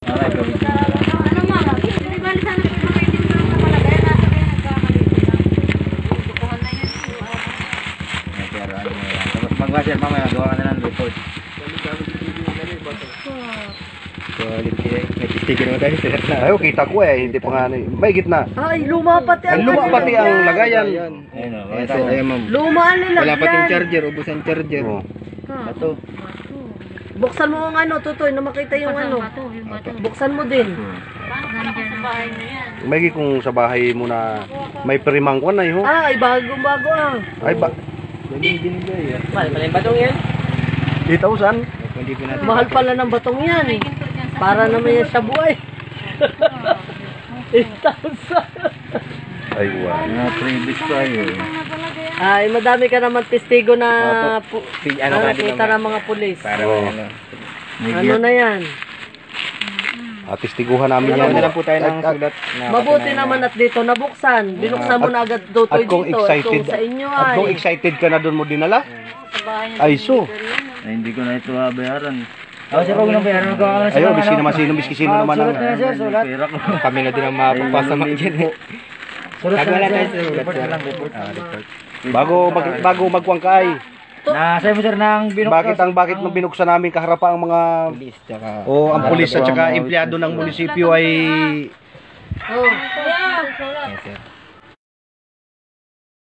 Okay, gawin ko. Ano mga? Hindi ba sana pwede mo lang nakalagay? Nasa kayo nagkakalito lang. Tukuhan na yan. Pero ano mo yan. Tapos mag-washer mamaya, gawa ka na ng report. Quality eh. May sticker mo tayo. Ay, kita ko eh, hindi pa nga may gitna. Ay, luma pati Ang luma pati ang lagayan. Ayun o, makita mo. Ayun ma'am. Luma ang nilagyan. Wala pati yung charger, ubos ang charger. Oh. Bato. Buksan mo ang ano, Tutoy, na makita yung ano. Buksan mo din. Nandiyan ang bahay mo yan. May kung sa bahay mo na may perimangkwan na yun. Ay, bago-bago ah. Ay ba? Hindi binigay. Mahal pala yung batong yan. 8,000? Hindi po natin. Mahal pala ng batong yan. Para naman yan sa buhay. 8,000. Ay, wow. Mga previous tayo. Ay, madami ka naman testigo na Ano natin nakita ng mga pulis. para Oo. ano. Ano na yan? Tistiguhan namin Ano yan. na lang po tayo ng sulat. Mabuti naman at dito nabuksan. Binuksan mo na agad Tutoy At kung dito. excited, So, sa inyo at kung ay. excited ka na doon mo dinala? Sa bahay niya. Ay, so. Ay, hindi ko na ito bayaran. Ako sir, huwag nang bayaran ko. Ayaw, miski naman sino, miski sino naman ang... Sulat. Kami na din ang mapapasa dyan. Sulat na lang tayo. Report na lang, report. Bago magkuwang ka ay. Nasa mo sir ng binuksan. Bakit nung binuksan namin kaharapa ang mga... O ang pulis at saka empleyado ng munisipyo ay... Oh. Yeah. Yes, sir.